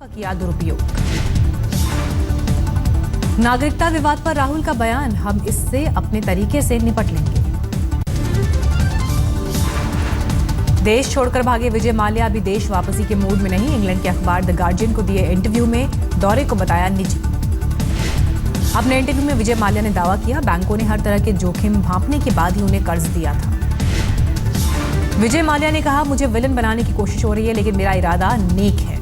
का किया दुरुपयोग। नागरिकता विवाद पर राहुल का बयान, हम इससे अपने तरीके से निपट लेंगे। देश छोड़कर भागे विजय माल्या अभी देश वापसी के मूड में नहीं। इंग्लैंड के अखबार द गार्जियन को दिए इंटरव्यू में दौरे को बताया निजी। अपने इंटरव्यू में विजय माल्या ने दावा किया, बैंकों ने हर तरह के जोखिम भांपने के बाद ही उन्हें कर्ज दिया था। विजय माल्या ने कहा, मुझे विलन बनाने की कोशिश हो रही है, लेकिन मेरा इरादा नेक है।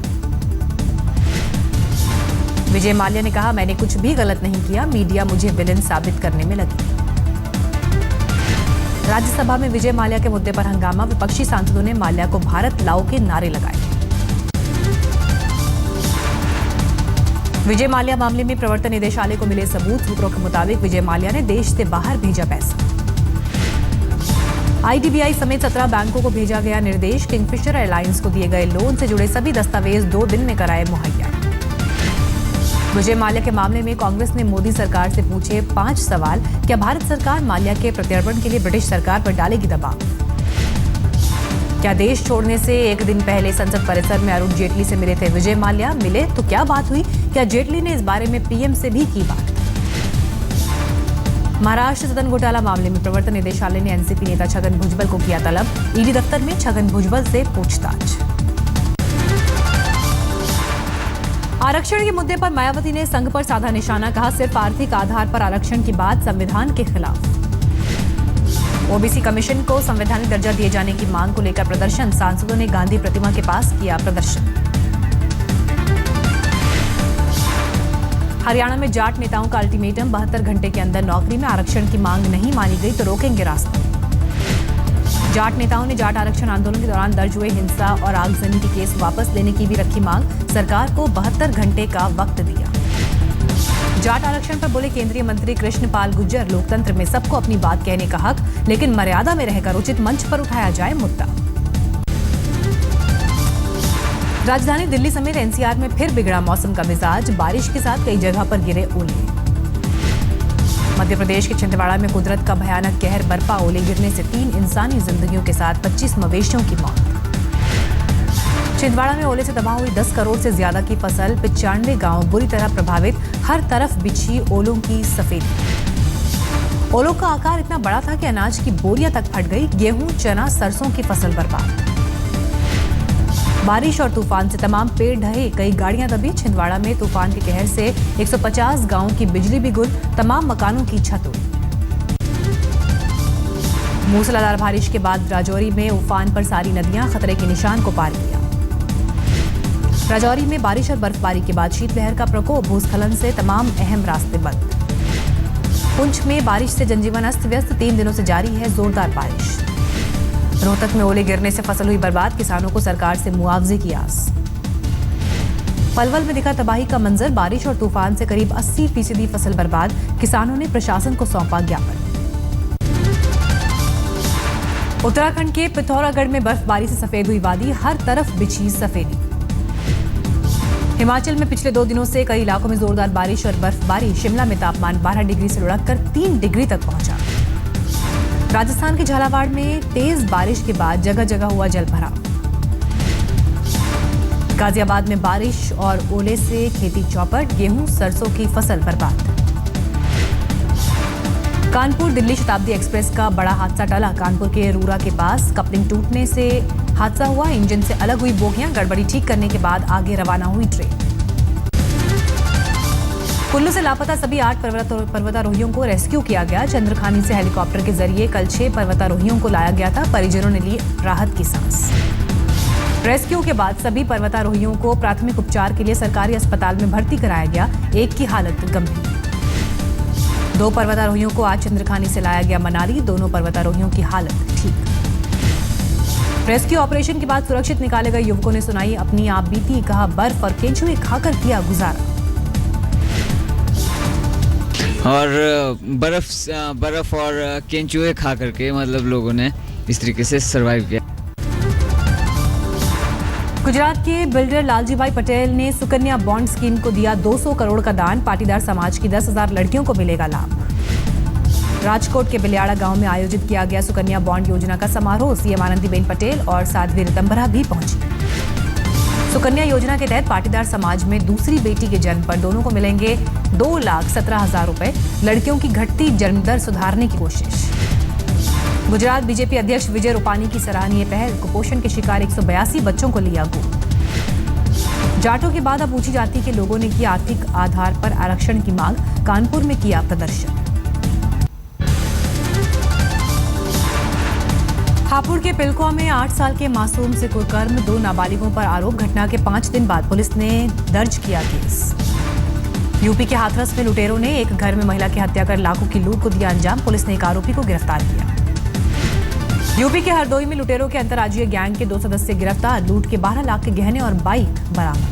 विजय माल्या ने कहा, मैंने कुछ भी गलत नहीं किया, मीडिया मुझे विलन साबित करने में लगी। राज्यसभा में विजय माल्या के मुद्दे पर हंगामा, विपक्षी सांसदों ने माल्या को भारत लाओ के नारे लगाए। विजय माल्या मामले में प्रवर्तन निदेशालय को मिले सबूत, सूत्रों के मुताबिक विजय माल्या ने देश से बाहर भेजा पैसा। आईडीबीआई समेत 17 बैंकों को भेजा गया निर्देश, किंगफिशर एयरलाइंस को दिए गए लोन से जुड़े सभी दस्तावेज 2 दिन में कराए मुहैया। विजय माल्या के मामले में कांग्रेस ने मोदी सरकार से पूछे 5 सवाल। क्या भारत सरकार माल्या के प्रत्यर्पण के लिए ब्रिटिश सरकार पर डालेगी दबाव? क्या देश छोड़ने से एक दिन पहले संसद परिसर में अरुण जेटली से मिले थे विजय माल्या? मिले तो क्या बात हुई? क्या जेटली ने इस बारे में पीएम से भी की बात? महाराष्ट्र सदन घोटाला मामले में प्रवर्तन निदेशालय ने एनसीपी नेता छगन भुजबल को किया तलब। ईडी दफ्तर में छगन भुजबल से पूछताछ। आरक्षण के मुद्दे पर मायावती ने संघ पर साधा निशाना, कहा सिर्फ आर्थिक आधार पर आरक्षण की बात संविधान के खिलाफ। ओबीसी कमीशन को संवैधानिक दर्जा दिए जाने की मांग को लेकर प्रदर्शन, सांसदों ने गांधी प्रतिमा के पास किया प्रदर्शन। हरियाणा में जाट नेताओं का अल्टीमेटम, 72 घंटे के अंदर नौकरी में आरक्षण की मांग नहीं मानी गई तो रोकेंगे रास्ता। जाट नेताओं ने जाट आरक्षण आंदोलन के दौरान दर्ज हुए हिंसा और आगजनी के केस वापस लेने की भी रखी मांग, सरकार को 72 घंटे का वक्त दिया। जाट आरक्षण पर बोले केंद्रीय मंत्री कृष्णपाल गुर्जर, लोकतंत्र में सबको अपनी बात कहने का हक, लेकिन मर्यादा में रहकर उचित मंच पर उठाया जाए मुद्दा। राजधानी दिल्ली समेत एनसीआर में फिर बिगड़ा मौसम का मिजाज, बारिश के साथ कई जगह पर गिरे ओले। मध्य प्रदेश के छिंदवाड़ा में कुदरत का भयानक कहर बरपा, ओले गिरने से 3 इंसानी जिंदगियों के साथ 25 मवेशियों की मौत। छिंदवाड़ा में ओले से तबाह हुई 10 करोड़ से ज्यादा की फसल, 95 गांव बुरी तरह प्रभावित, हर तरफ बिछी ओलों की सफेदी। ओलों का आकार इतना बड़ा था कि अनाज की बोरियां तक फट गई, गेहूं, चना, सरसों की फसल बर्बाद। बारिश और तूफान से तमाम पेड़ ढहे, कई गाड़ियां दबी। छिंदवाड़ा में तूफान के कहर से 150 गांवों की बिजली भी गुल, तमाम मकानों की छत उड़ी। मूसलाधार बारिश के बाद राजौरी में उफान पर सारी नदियां, खतरे के निशान को पार किया। राजौरी में बारिश और बर्फबारी के बाद शीतलहर का प्रकोप, भूस्खलन से तमाम अहम रास्ते बंद। पुंछ में बारिश से जनजीवन अस्त व्यस्त, 3 दिनों से जारी है जोरदार बारिश। रोहतक में ओले गिरने से फसल हुई बर्बाद, किसानों को सरकार से मुआवजे की आस। पलवल में दिखा तबाही का मंजर, बारिश और तूफान से करीब 80% फसल बर्बाद, किसानों ने प्रशासन को सौंपा ज्ञापन। उत्तराखंड के पिथौरागढ़ में बर्फबारी से सफेद हुई वादी, हर तरफ बिछी सफेदी। हिमाचल में पिछले 2 दिनों से कई इलाकों में जोरदार बारिश और बर्फबारी, शिमला में तापमान 12 डिग्री से लुढ़ककर 3 डिग्री तक पहुंचा। राजस्थान के झालावाड़ में तेज बारिश के बाद जगह जगह हुआ जलभराव। गाजियाबाद में बारिश और ओले से खेती चौपट, गेहूं, सरसों की फसल बर्बाद। कानपुर दिल्ली शताब्दी एक्सप्रेस का बड़ा हादसा टला, कानपुर के रूरा के पास कपलिंग टूटने से हादसा हुआ, इंजन से अलग हुई बोगियां, गड़बड़ी ठीक करने के बाद आगे रवाना हुई ट्रेन। कुल्लू से लापता सभी 8 पर्वतारोहियों को रेस्क्यू किया गया, चंद्रखानी से हेलीकॉप्टर के जरिए कल 6 पर्वतारोहियों को लाया गया था, परिजनों ने ली राहत की सांस। रेस्क्यू के बाद सभी पर्वतारोहियों को प्राथमिक उपचार के लिए सरकारी अस्पताल में भर्ती कराया गया, एक की हालत गंभीर। 2 पर्वतारोहियों को आज चंद्रखानी से लाया गया मनाली, दोनों पर्वतारोहियों की हालत ठीक। रेस्क्यू ऑपरेशन के बाद सुरक्षित निकाले गए युवकों ने सुनाई अपनी आप बीती, कहा बर्फ और केंचुए खाकर किया गुजारा। और बर्फ और केंचुए खा करके मतलब लोगों ने इस तरीके से सरवाइव किया। गुजरात के बिल्डर लालजी भाई पटेल ने सुकन्या बॉन्ड स्कीम को दिया 200 करोड़ का दान, पाटीदार समाज की 10,000 लड़कियों को मिलेगा लाभ। राजकोट के बिलियाड़ा गांव में आयोजित किया गया सुकन्या बॉन्ड योजना का समारोह, सीएम आनंदीबेन पटेल और साध्वी रितंभरा भी पहुंची। सुकन्या योजना के तहत पाटीदार समाज में दूसरी बेटी के जन्म पर दोनों को मिलेंगे 2,17,000 रुपए। लड़कियों की घटती जन्म दर सुधारने की कोशिश। गुजरात बीजेपी अध्यक्ष विजय रूपानी की सराहनीय पहल। कुपोषण के शिकार 182 बच्चों को लिया गोद। जाटों के बाद अब ऊंची जाति के लोगों ने की आर्थिक आधार पर आरक्षण की मांग। कानपुर में किया प्रदर्शन। हापुड़ के पिलखुआ में 8 साल के मासूम से कुकर्म, 2 नाबालिगों पर आरोप। घटना के 5 दिन बाद पुलिस ने दर्ज किया केस। यूपी के हाथरस में लुटेरों ने एक घर में महिला की हत्या कर लाखों की लूट को दिया अंजाम। पुलिस ने एक आरोपी को गिरफ्तार किया। यूपी के हरदोई में लुटेरों के अंतर्राज्यीय गैंग के 2 सदस्य गिरफ्तार। लूट के 12 लाख के गहने और बाइक बरामद।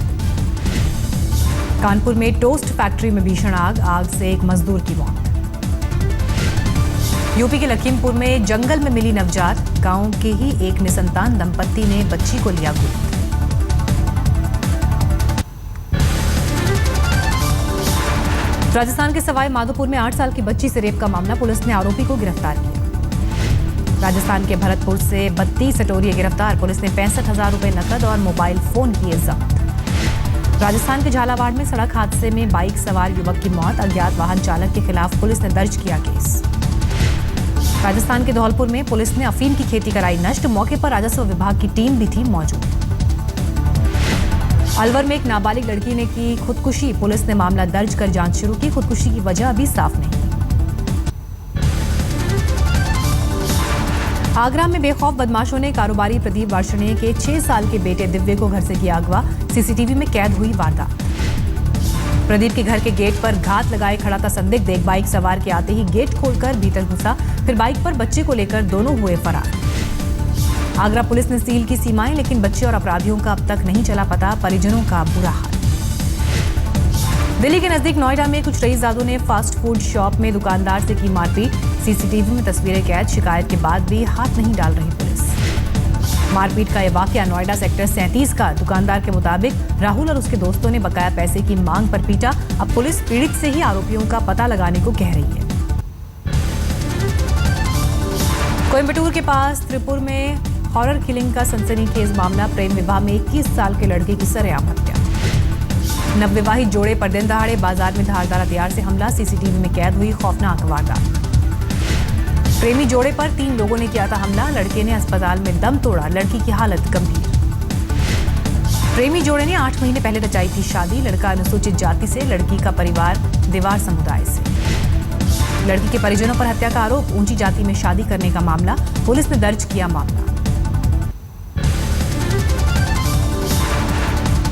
कानपुर में टोस्ट फैक्ट्री में भीषण आग से एक मजदूर की मौत। यूपी के लखीमपुर में जंगल में मिली नवजात। गांव के ही एक निसंतान दंपत्ति ने बच्ची को लिया गोद। राजस्थान के सवाई माधोपुर में 8 साल की बच्ची से रेप का मामला। पुलिस ने आरोपी को गिरफ्तार किया। राजस्थान के भरतपुर से 32 सटोरिये गिरफ्तार। पुलिस ने 65,000 रुपए नकद और मोबाइल फोन किए जब्त। राजस्थान के झालावाड़ में सड़क हादसे में बाइक सवार युवक की मौत। अज्ञात वाहन चालक के खिलाफ पुलिस ने दर्ज किया केस। राजस्थान के धौलपुर में पुलिस ने अफीम की खेती कराई नष्ट। मौके पर राजस्व विभाग की टीम भी थी मौजूद। अलवर में एक नाबालिग लड़की ने की खुदकुशी। पुलिस ने मामला दर्ज कर जांच शुरू की। खुदकुशी की वजह अभी साफ नहीं। आगरा में बेखौफ बदमाशों ने कारोबारी प्रदीप वार्ष्णेय के 6 साल के बेटे दिव्य को घर से किया अगवा। सीसीटीवी में कैद हुई वारदात। प्रदीप के घर के गेट पर घात लगाए खड़ा था संदिग्ध। एक बाइक सवार के आते ही गेट खोलकर भीतर घुसा, फिर बाइक पर बच्चे को लेकर दोनों हुए फरार। आगरा पुलिस ने सील की सीमाएं, लेकिन बच्चे और अपराधियों का अब तक नहीं चला पता। परिजनों का बुरा हाल। दिल्ली के नजदीक नोएडा में कुछ रईसजादों ने फास्ट फूड शॉप में दुकानदार से की मारपीट। सीसीटीवी में तस्वीरें कैद। शिकायत के बाद भी हाथ नहीं डाल रही पुलिस। मारपीट का यह वाकया नोएडा सेक्टर 37 का। दुकानदार के मुताबिक राहुल और उसके दोस्तों ने बकाया पैसे की मांग पर पीटा। अब पुलिस पीड़ित से ही आरोपियों का पता लगाने को कह रही है। कोयम्बटूर के पास त्रिपुर में हॉरर किलिंग का सनसनीखेज मामला। प्रेम विवाह में 21 साल के लड़के की सरेआम हत्या। नवविवाहित जोड़े पर दिन दहाड़े बाजार में धारदार हथियार से हमला। सीसीटीवी में कैद हुई खौफनाक वारदात। प्रेमी जोड़े पर 3 लोगों ने किया था हमला। लड़के ने अस्पताल में दम तोड़ा। लड़की की हालत गंभीर। प्रेमी जोड़े ने 8 महीने पहले रचाई थी शादी। लड़का अनुसूचित जाति से, लड़की का परिवार देवार समुदाय से। लड़की के परिजनों पर हत्या का आरोप। ऊंची जाति में शादी करने का मामला। पुलिस ने दर्ज किया मामला।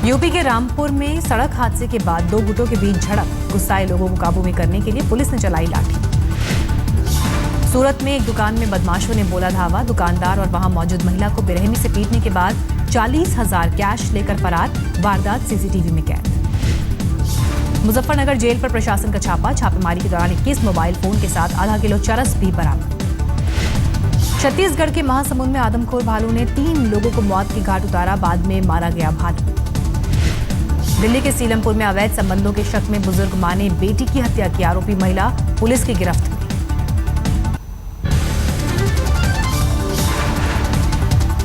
यूपी के रामपुर में सड़क हादसे के बाद 2 गुटों के बीच झड़प। गुस्साए लोगों को काबू में करने के लिए पुलिस ने चलाई लाठी। सूरत में एक दुकान में बदमाशों ने बोला धावा। दुकानदार और वहां मौजूद महिला को बेरहमी से पीटने के बाद 40,000 कैश लेकर फरार। वारदात सीसीटीवी में कैद। मुजफ्फरनगर जेल पर प्रशासन का छापा। छापेमारी के दौरान 21 मोबाइल फोन के साथ आधा किलो चरस भी बरामद। छत्तीसगढ़ के महासमुंद में आदमखोर भालू ने 3 लोगों को मौत की घाट उतारा। बाद में मारा गया भालू। दिल्ली के सीलमपुर में अवैध संबंधों के शक में बुजुर्ग मां ने बेटी की हत्या की। आरोपी महिला पुलिस की गिरफ्त में।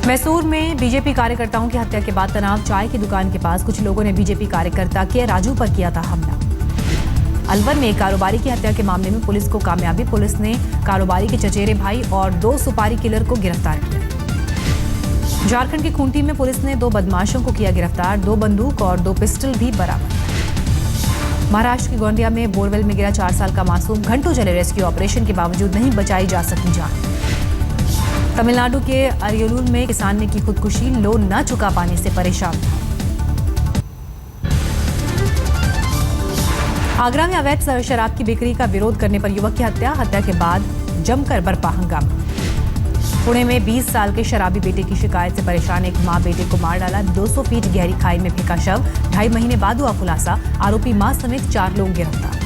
मैसूर में बीजेपी कार्यकर्ताओं की हत्या के बाद तनाव। चाय की दुकान के पास कुछ लोगों ने बीजेपी कार्यकर्ता के राजू पर किया था हमला। अलवर में एक कारोबारी की हत्या के मामले में पुलिस को कामयाबी। पुलिस ने कारोबारी के चचेरे भाई और 2 सुपारी किलर को गिरफ्तार किया। झारखंड के खूंटी में पुलिस ने 2 बदमाशों को किया गिरफ्तार। 2 बंदूक और 2 पिस्टल भी बरामद। महाराष्ट्र के गोंदिया में बोरवेल में गिरा 4 साल का मासूम। घंटों चले रेस्क्यू ऑपरेशन के बावजूद नहीं बचाई जा सकी जान। तमिलनाडु के अरियलूर में किसान ने की खुदकुशी। लोन न चुका पाने से परेशान था। आगरा में अवैध शराब की बिक्री का विरोध करने पर युवक की हत्या। हत्या के बाद जमकर बरपा हंगामा। पुणे में 20 साल के शराबी बेटे की शिकायत से परेशान एक मां बेटे को मार डाला। 200 फीट गहरी खाई में फेंका शव। 2.5 महीने बाद हुआ खुलासा। आरोपी मां समेत 4 लोग गिरफ्तार।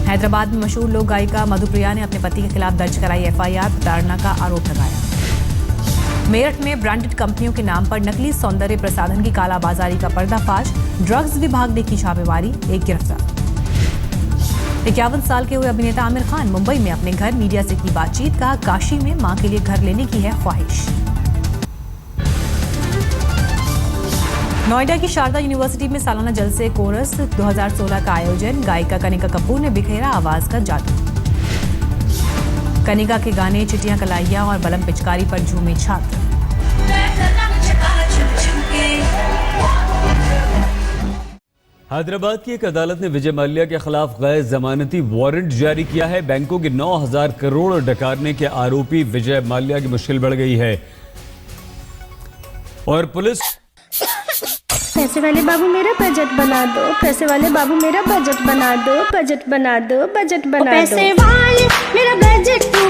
हैदराबाद में मशहूर लोक गायिका मधुप्रिया ने अपने पति के खिलाफ दर्ज कराई एफआईआर। प्रताड़ना का आरोप लगाया। मेरठ में ब्रांडेड कंपनियों के नाम पर नकली सौंदर्य प्रसाधन की कालाबाजारी का पर्दाफाश। ड्रग्स विभाग ने की छापेमारी। एक गिरफ्तार। 51 साल के हुए अभिनेता आमिर खान मुंबई में अपने घर मीडिया से की बातचीत। कहा काशी में मां के लिए घर लेने की है ख्वाहिश। नोएडा की शारदा यूनिवर्सिटी में सालाना जलसे कोरस 2016 का आयोजन। गायिका कनिका कपूर ने बिखेरा आवाज का जादू। कनिका के गाने चिटियां कलाइयां और बलम पिचकारी पर झूमे छात्र। हैदराबाद की एक अदालत ने विजय माल्या के खिलाफ गैर जमानती वारंट जारी किया है। बैंकों के 9,000 करोड़ डकारने के आरोपी विजय माल्या की मुश्किल बढ़ गई है और पुलिस। पैसे वाले बाबू मेरा बजट बना दो, पैसे वाले बाबू मेरा बजट बना दो, बजट बना दो, बजट बना दो, पैसे वाले मेरा बजट तू